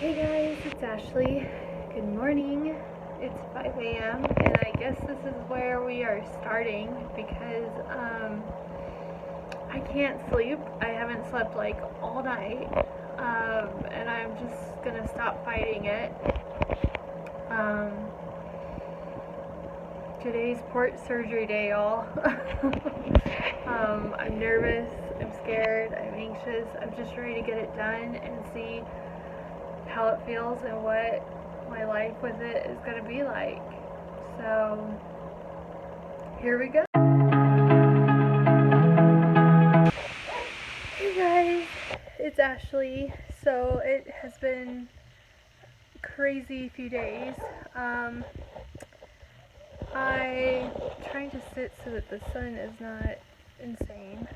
Hey guys, it's Ashley. Good morning. It's 5 a.m. and I guess this is where we are starting because I can't sleep. I haven't slept like all night, and I'm just gonna stop fighting it. Um, Today's port surgery day, y'all. I'm nervous, I'm scared, I'm anxious. I'm just ready to get it done and see how it feels and what my life with it is going to be like. So, here we go. Hey guys, it's Ashley. So, it has been a crazy few days. I'm trying to sit so that the sun is not insane.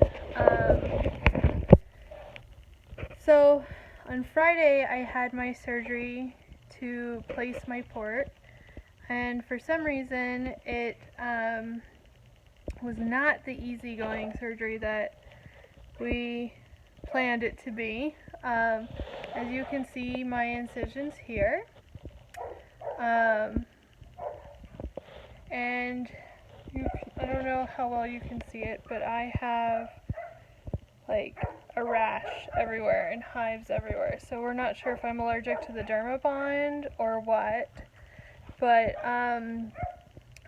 So, on Friday, I had my surgery to place my port, and for some reason, it was not the easygoing surgery that we planned it to be. As you can see, my incisions here, and I don't know how well you can see it, but I have like a rash everywhere and hives everywhere. So we're not sure if I'm allergic to the Dermabond or what, but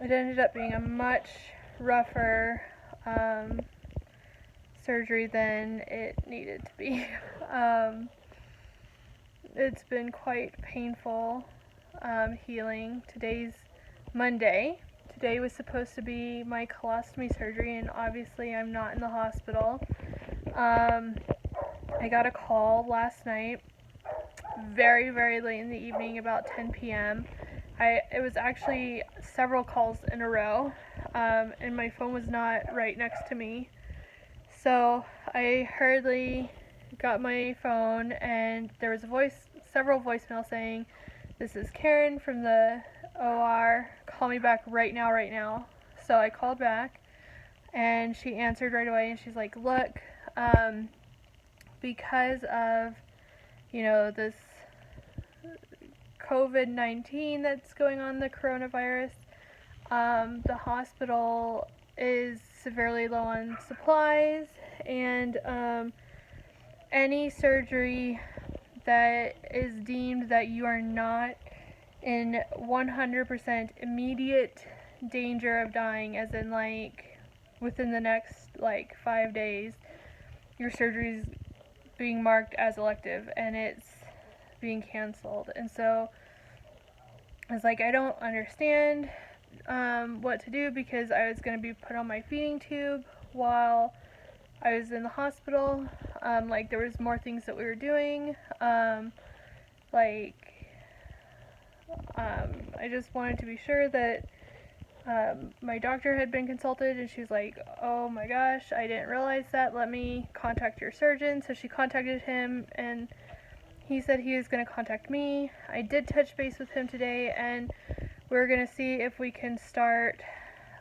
it ended up being a much rougher surgery than it needed to be. It's been quite painful healing. Today's Monday. Today was supposed to be my colostomy surgery, and obviously I'm not in the hospital. I got a call last night, very, very late in the evening, about 10 p.m. It was actually several calls in a row, and my phone was not right next to me. So I hurriedly got my phone, and there was several voicemails saying, "This is Karen from the OR. Call me back right now, right now." So I called back, and she answered right away, and she's like, "Look, because of, this COVID-19 that's going on, the coronavirus, the hospital is severely low on supplies, and any surgery that is deemed that you are not in 100% immediate danger of dying, as in like within the next like 5 days, your surgery's being marked as elective and it's being canceled." And so I was like, I don't understand what to do, because I was going to be put on my feeding tube while I was in the hospital. There was more things that we were doing. I just wanted to be sure that my doctor had been consulted, and she's like, "Oh my gosh, I didn't realize that. Let me contact your surgeon." So she contacted him, and he said he was going to contact me. I did touch base with him today, and we're going to see if we can start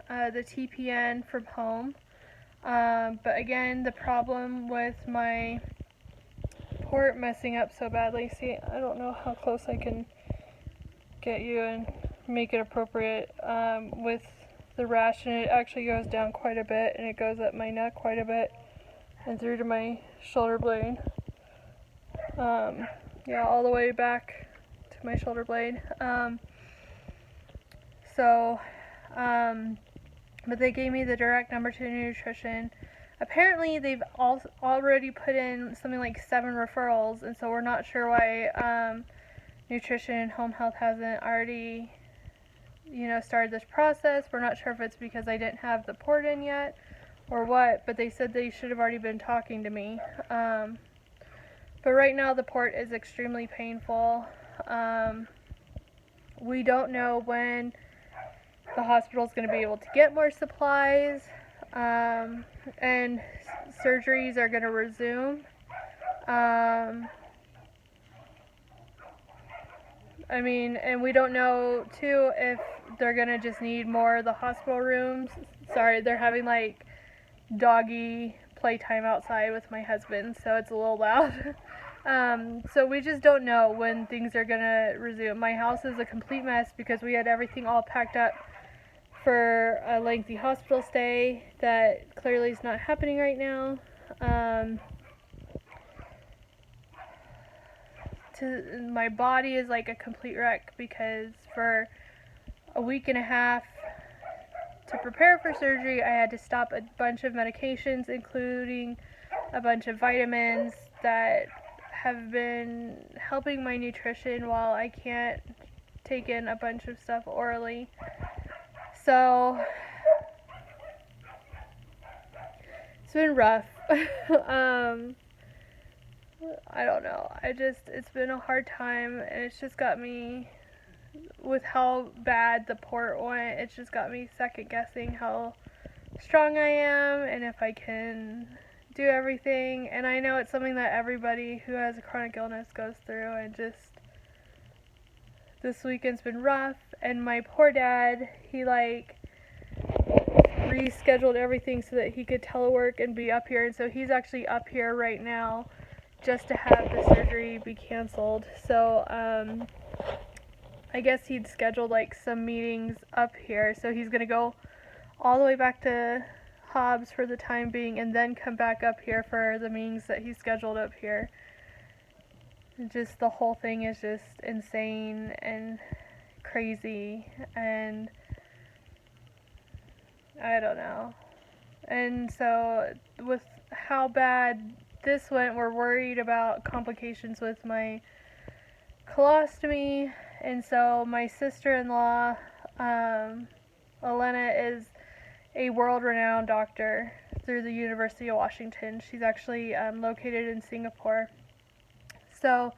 the TPN from home. But again, the problem with my port messing up so badly, see, I don't know how close I can get you and make it appropriate, with the rash, and it actually goes down quite a bit, and it goes up my neck quite a bit and through to my shoulder blade. All the way back to my shoulder blade. But they gave me the direct number to nutrition. Apparently they've already put in something like 7 referrals, and so we're not sure why nutrition and home health hasn't already started this process. We're not sure if it's because I didn't have the port in yet or what, but they said they should have already been talking to me. But right now the port is extremely painful. We don't know when the hospital is going to be able to get more supplies, and surgeries are going to resume. And we don't know too if they're going to just need more of the hospital rooms. Sorry, they're having like doggy playtime outside with my husband, so it's a little loud. So we just don't know when things are gonna resume. My house is a complete mess because we had everything all packed up for a lengthy hospital stay that clearly is not happening right now. My body is like a complete wreck because for a week and a half to prepare for surgery, I had to stop a bunch of medications, including a bunch of vitamins that have been helping my nutrition while I can't take in a bunch of stuff orally. So it's been rough. I don't know. It's been a hard time, and it's just got me, with how bad the port went, it's just got me second guessing how strong I am and if I can do everything. And I know it's something that everybody who has a chronic illness goes through, and just this weekend's been rough. And my poor dad, he rescheduled everything so that he could telework and be up here, and so he's actually up here right now just to have the surgery be canceled. So I guess he'd scheduled some meetings up here, so he's gonna go all the way back to Hobbs for the time being and then come back up here for the meetings that he scheduled up here. Just the whole thing is just insane and crazy, and I don't know. And so with how bad this went, we're worried about complications with my colostomy. And so my sister-in-law, Elena, is a world-renowned doctor through the University of Washington. She's actually located in Singapore. So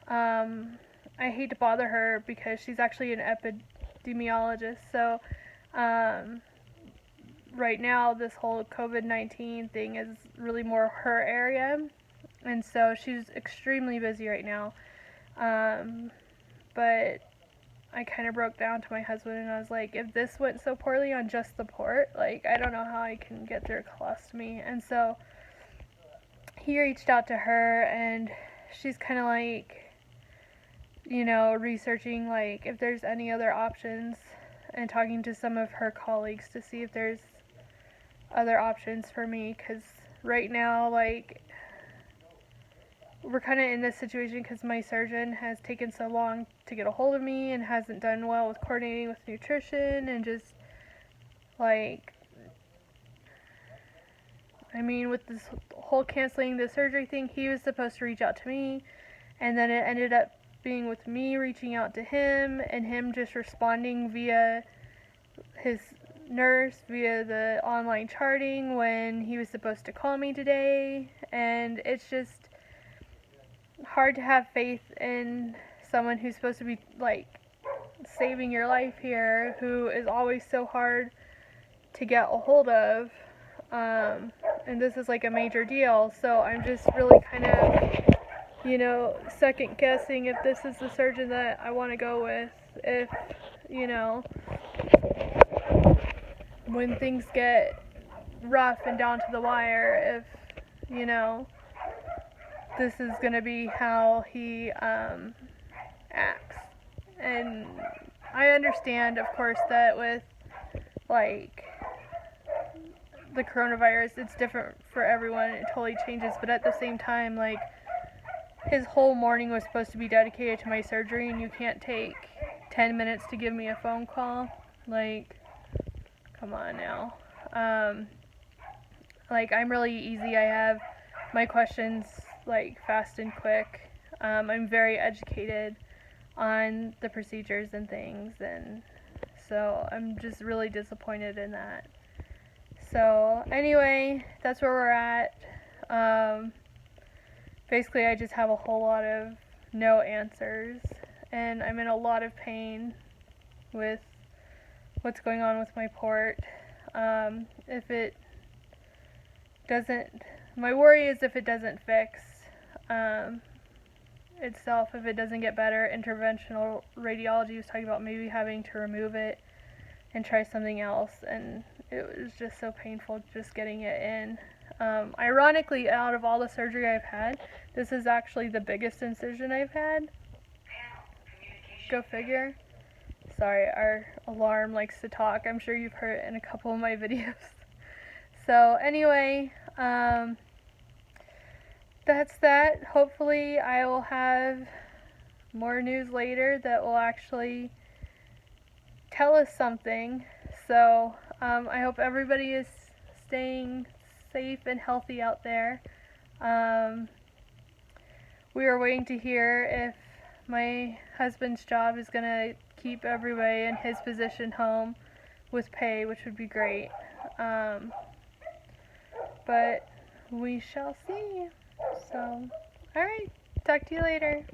I hate to bother her because she's actually an epidemiologist. So right now this whole COVID-19 thing is really more her area, and so she's extremely busy right now. But I kind of broke down to my husband and I was like, if this went so poorly on just the port, I don't know how I can get through a colostomy. And so he reached out to her, and she's kind of researching if there's any other options, and talking to some of her colleagues to see if there's other options for me, because right now we're kind of in this situation because my surgeon has taken so long to get a hold of me and hasn't done well with coordinating with nutrition, and just with this whole canceling the surgery thing, he was supposed to reach out to me, and then it ended up being with me reaching out to him, and him just responding via his nurse via the online charting when he was supposed to call me today. And it's just hard to have faith in someone who's supposed to be saving your life here, who is always so hard to get a hold of, and this is a major deal. So I'm just really kind of second guessing if this is the surgeon that I want to go with, if when things get rough and down to the wire, if this is gonna be how he acts. And I understand, of course, that with the coronavirus, it's different for everyone, it totally changes, but at the same time, his whole morning was supposed to be dedicated to my surgery, and you can't take 10 minutes to give me a phone call. Come on now. I'm really easy. I have my questions fast and quick. I'm very educated on the procedures and things, and so I'm just really disappointed in that. So anyway, that's where we're at. Basically, I just have a whole lot of no answers, and I'm in a lot of pain with what's going on with my port. If it doesn't, my worry is if it doesn't fix itself, if it doesn't get better. Interventional radiology was talking about maybe having to remove it and try something else, and it was just so painful just getting it in. Ironically, out of all the surgery I've had, this is actually the biggest incision I've had. Go figure. Sorry, our alarm likes to talk. I'm sure you've heard it in a couple of my videos. So anyway, that's that. Hopefully I will have more news later that will actually tell us something. So I hope everybody is staying safe and healthy out there. We are waiting to hear if my husband's job is going to keep everybody in his position home with pay, which would be great. But we shall see. So, alright, talk to you later.